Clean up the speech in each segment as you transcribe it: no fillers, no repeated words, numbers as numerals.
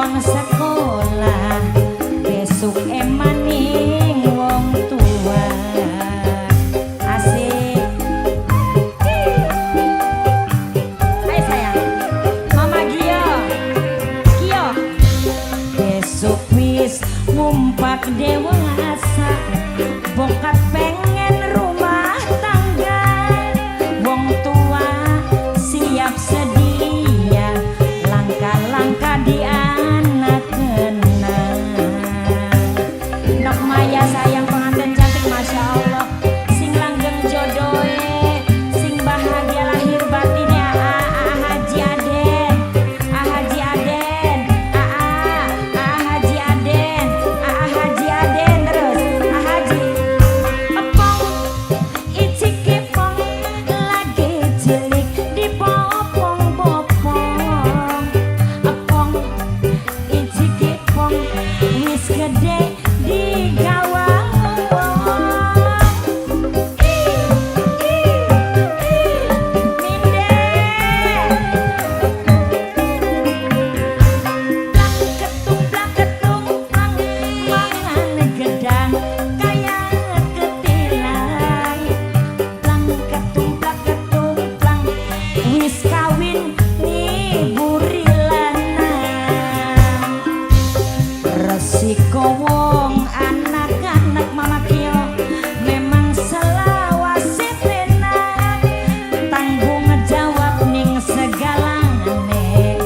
kongkon sekolah besok emaning wong tua asik. Hai sayang Mama Gio besok wis ngumpak dewasa bokap pengen rumah tangga wong tua siap sedia langkah-langkah di anak kenang. Nok Maya sayang pengantin cantik Masya Allah sing langgeng jodohe sing bahagia lahir batinnya Haji Aden Haji Aden Haji Aden Haji Aden terus Haji Epong icik kipong lagi cilik di popong-popong Epong icik kipong wis gede di gawang blak ketung mangan gedang kaya ketilang plang ketung plang wis kawin ngiburi lanang resiko wong anak-anak Mama Kio memang selawase penak tanggung jawab ning segalane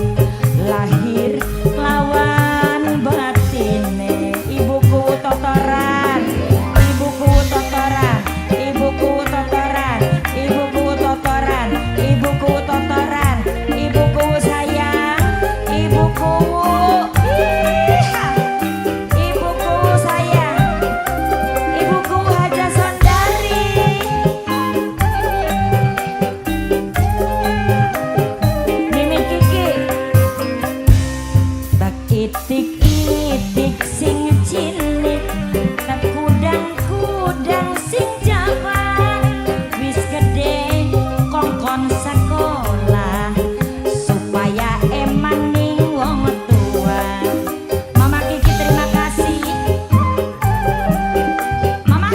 lahir lawan batine ibuku totoran ibuku totoran ibuku totoran ibuku totoran ibuku totoran ibuku sayang ibuku ibuku sayang ibuku Haja Sondari Mimin Kiki tak itik-itik sing cilik tak kudang-kudang sing jaman wis gede kongkon sekolah supaya emaning wong tua. Mama Kiki terima kasih Mama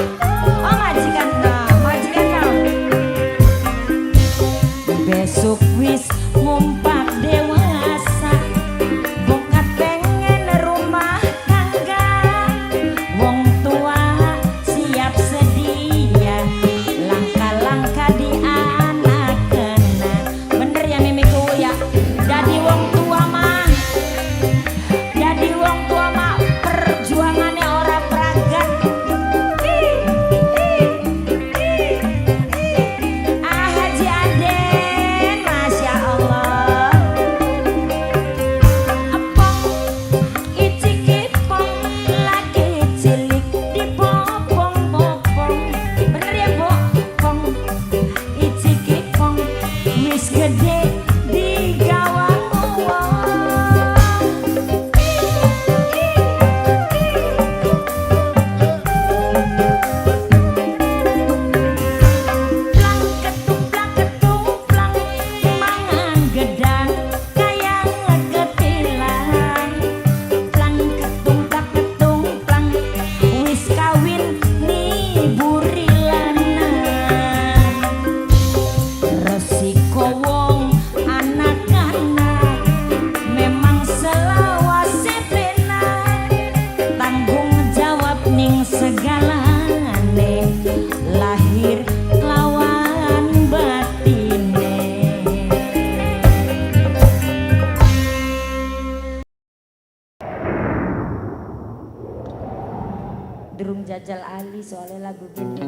oh majikan dong besok wis ngumpak dewasa bokap pengen rumah tangga wong tua siap sedia langkah-langkah di anak kena bener ya mimiku ya jadi wong tua mah perjuangannya ora peragat Haji Aden Masya Allah Epong icik kipong lagi cilik di popong-popong bener ya Pong icik kipong wis gede di gawang plang ketung plang mangan gedang kaya ketilang plang ketung plang wis kawin ngiburi lanang resiko wong anak-anak memang selawase penak tanggung jawab ning segalane lahir lawan batine durung jajal Ali soalnya lagu gini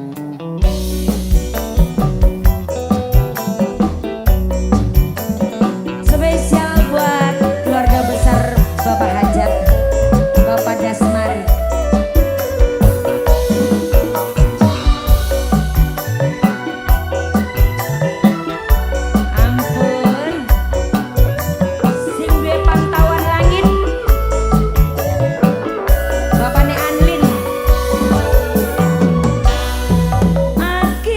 spesial buat keluarga besar Bapak Hajat Bapak Dasmari ampun sing duwe pantauan langit Bapakne Anlin Aki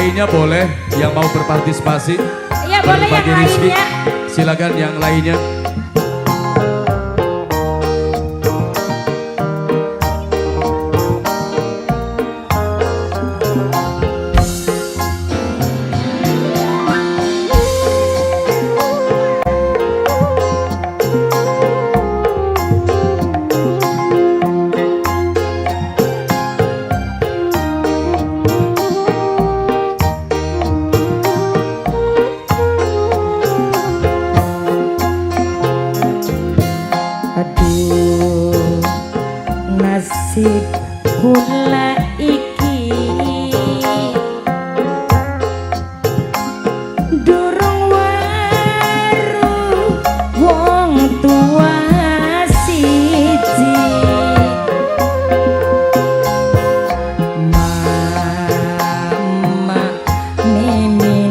lainnya boleh yang mau berpartisipasi. Iya boleh yang Rizky. lainnya. Silakan yang lainnya. Aduh, nasib kula iki durung waru wong tua siji. Mama mimi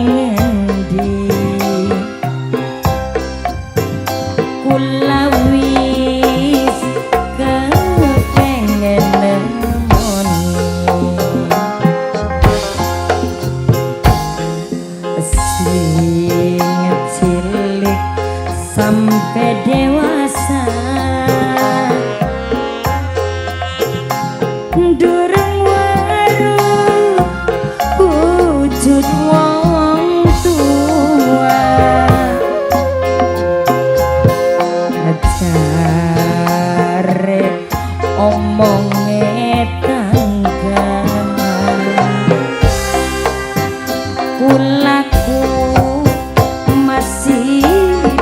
ngendi kula wis kepengen nemoni sing cilik sampai dewasa durung waru wujud wong tua. Jare omonge tangga kulaku masih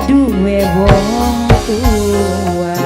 duwe wong tua.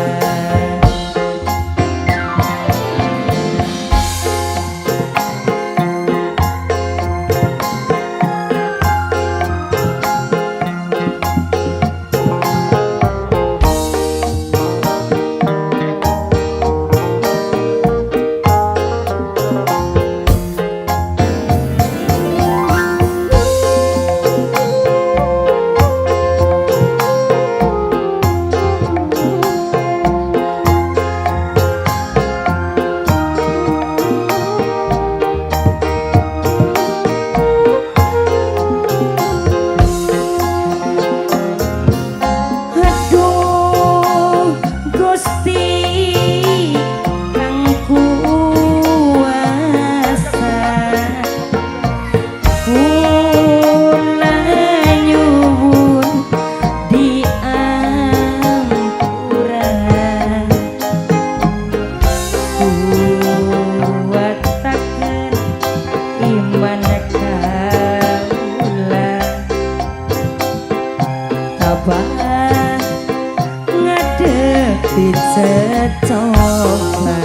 Ngadepi secoba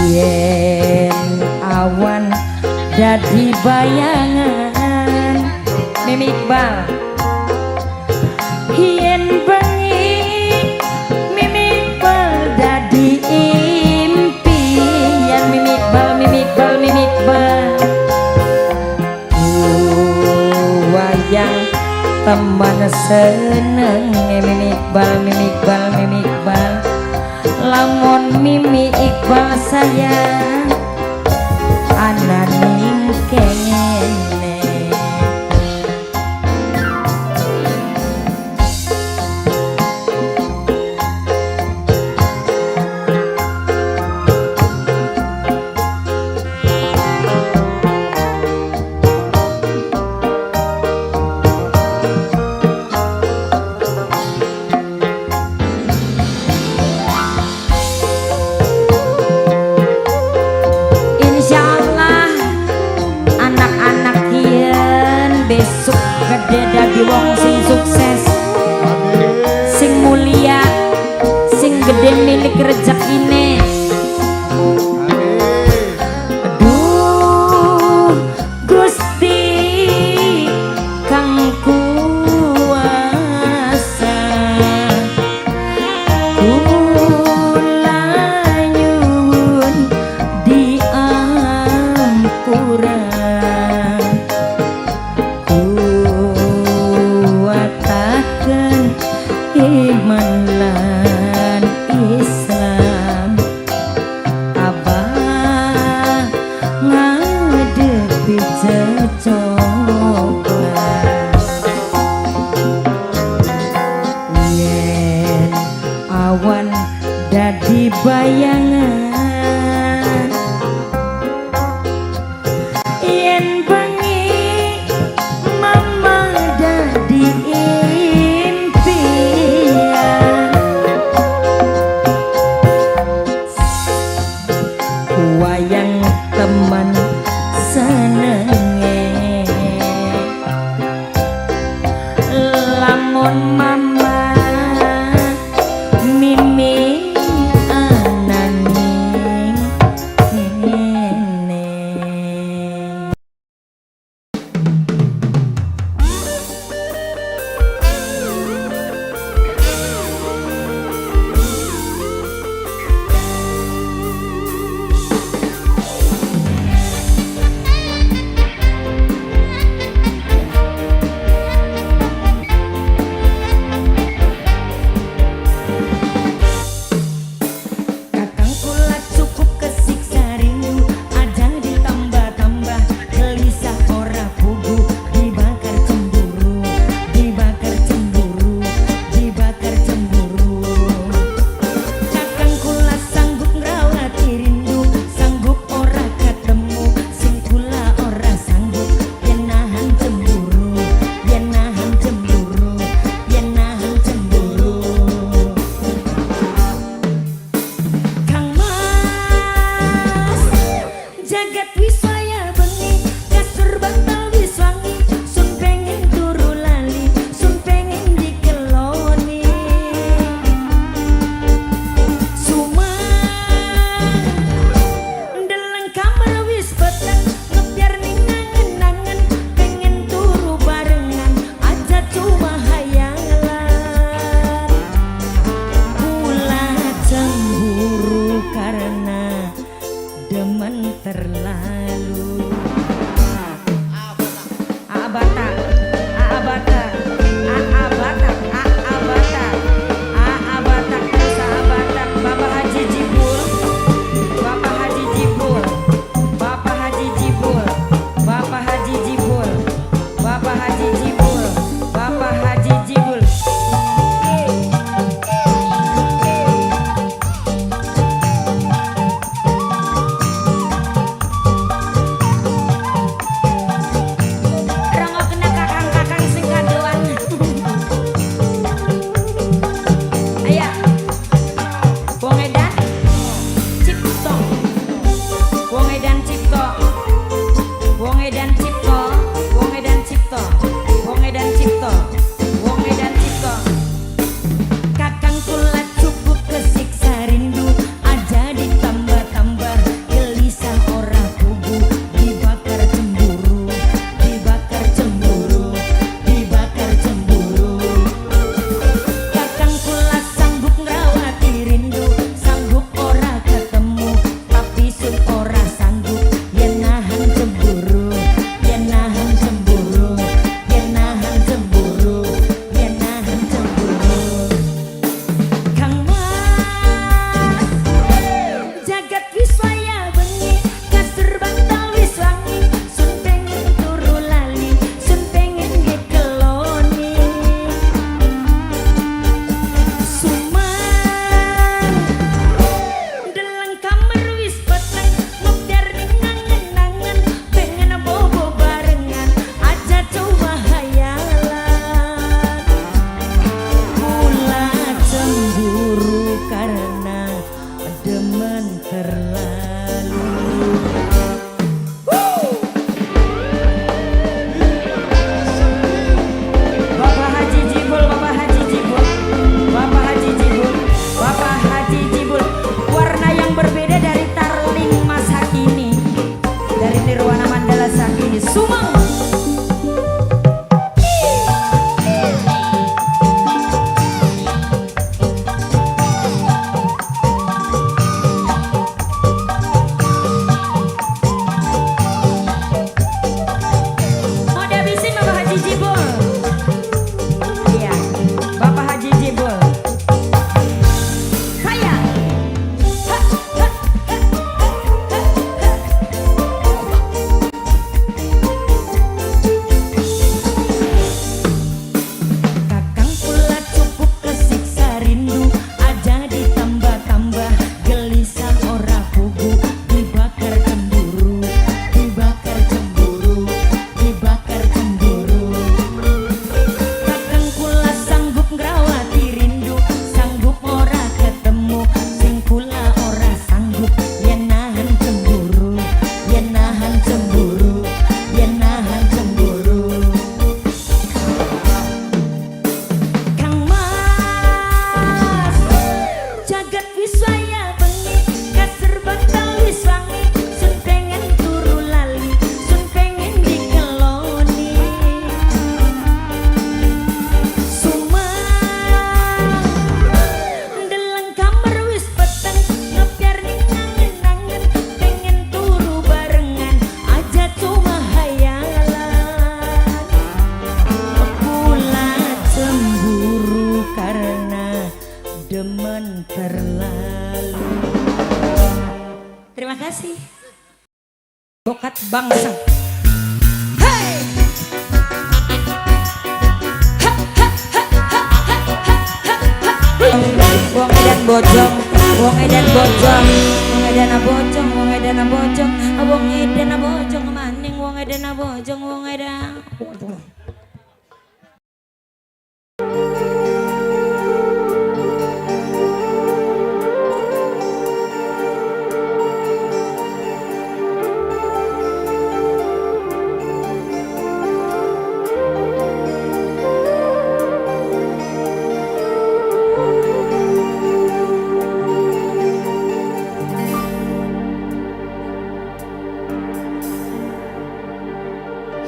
yen awan dadi bayangan Mimi Iqbal yen bengi Mimi Iqbal dadi impian Mimi Iqbal Mimi Iqbal Mimi Iqbal wayang teman seneng Mimi Iqbal Mimi Iqbal Mimi Iqbal lamun Mimi Iqbal sayang ananing kene besok gede dadi wong sing sukses sing mulia sing gede milik rezekine. Aduh Gusti kang kuasa kula nyuwun diampura. coklat yen awan dadi bayangan yen bengi mama dadi impian wayang teman senenge lamun mama mimi ananing kene. Kakang kula cukup kesiksa rindu aja ditambah-tambah gelisah ora pugu dibakar cemburu dibakar cemburu dibakar cemburu Kakang kula sanggup ngrawati rindu sanggup ora ketemu sing kula ora sanggup yen nahan cemburu yen nahan cemburu yen nahan cemburu Kang Mas jagat wisaya bengi kasur bantal wis wangi sun pengen turu lali sun pengen dikeloni ndeleng kamar wis peteng ngebiar ning nangen-nangen pengen turu barengan aja cuma hayalan kula cemburu karena demen terlalu abata abata abata abata abata sahabata Bapak Haji Jibul Bapak Haji Jibul Bapak Haji Jibul Bapak Haji Jibul Bapak Haji Jibul Bapak Haji Jibul Rangga kena kakang-kakang sing kadoan. Aya. Wong edan cipto. Wong edan cipto. Wong edan cipto. Wong edan cipto. Wong edan cipto. Wong edan cipto. Kakang kula cukup kesiksa rindu aja ditambah-tambah gelisah ora pugu dibakar cemburu dibakar cemburu dibakar cemburu Kakang kula sanggup ngrawati rindu sanggup ora ketemu tapi sun ora sanggup yen nahan cemburu yen nahan cemburu yen nahan cemburu yen nahan cemburu Kang Mas jagat wisaya bengi kasur bantal wis wangi sun pengen turu lali sun pengen dikeloni ndeleng kamar wis peteng ngebiar ning nangen-nangen pengen bobo barengan aja coba hayalan kula cemburu karena demen terlalu Bapak Haji Jibul Bapak Haji Jibul Bapak Haji Jibul Bapak Haji Jibul warna yang berbeda dari Tarling Mas Hakini dari Nirwana Mandala Sakini Sumang mau dihabisin Bapak Haji Jibul iya Bapak Haji Jibul Kaya bangsa. Hey! Wong edan bojong, wong edan bojong, wong edan bojong, wong edan bojong, wong edan bojong maning, wong edan bojong, wong edan.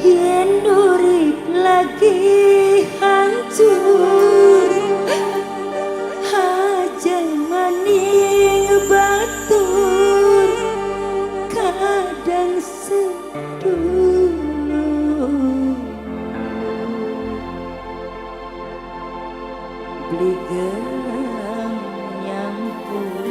Yen urip lagi hancur, hajar maning batur, kadang seduh beli gelang nyampur.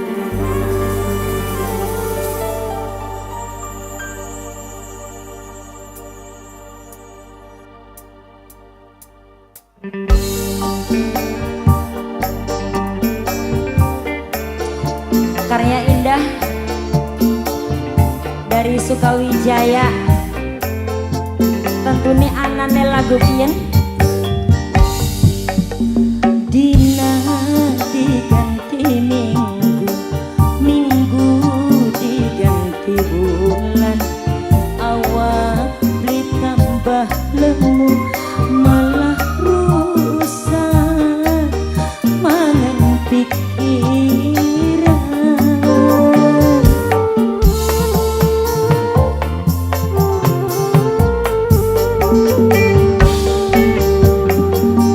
Karya indah dari Sukawijaya, tentunya anane lagu kian. Dina diganti minggu, minggu diganti bulan, awak beli tambah lemu malah rusak mangan pikiran.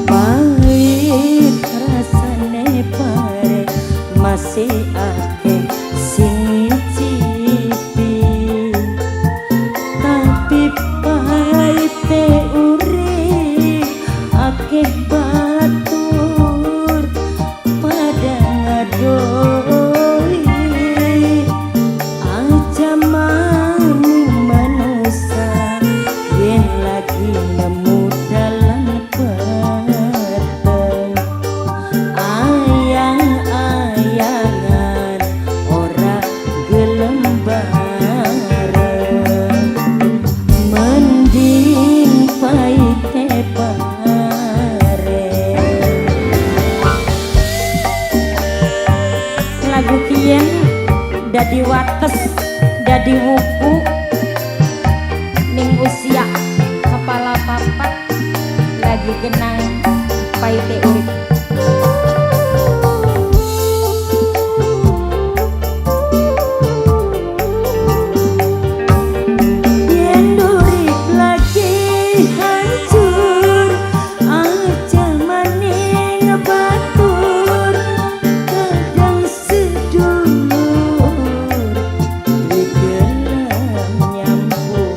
Pahit rasane pare masih akeh sing nyicipi, tapi pahite urip akeh batur pada ngadoi. Aja manu manusia yen lagi nemu dalan peteng, ayang-ayangan ora gelem bareng, mending paite bareng. Lagu kian dadi wates, dadi wuku ning usia kepala papat, lagi kenang paite urip. Yen urip lagi hancur, aja maning batur, kadang sedulur beli gelang nyampur.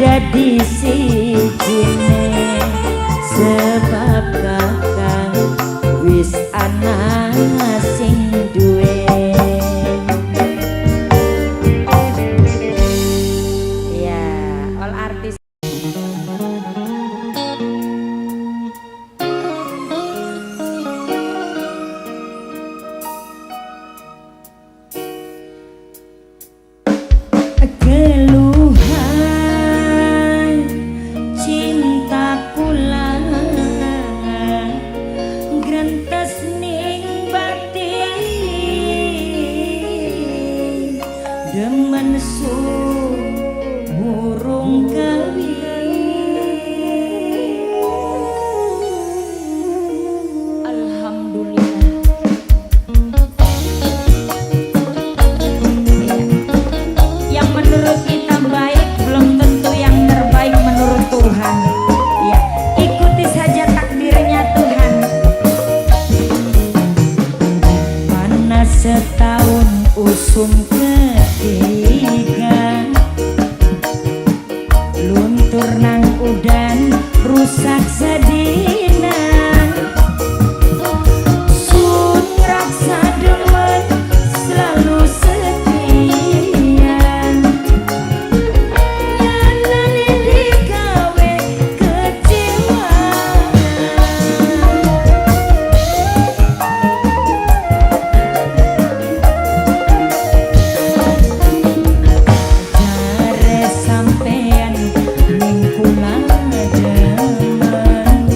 dadi sijine sebab kakang wis ana sing duwe. Ya, all artis keluhan cinta kula grantes ning batin demen burung kawin. Alhamdulillah. Yang menurut kita baik belum tentu yang terbaik menurut Tuhan. Ya, ikuti saja takdirnya Tuhan. Panas setahun usum ketiga, luntur nang udan rusak sedinan. Sun raksa demen selalu setia, nyanane digawe kecewa. Jare sampean ning kula demen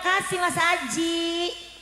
kasih Mas Haji.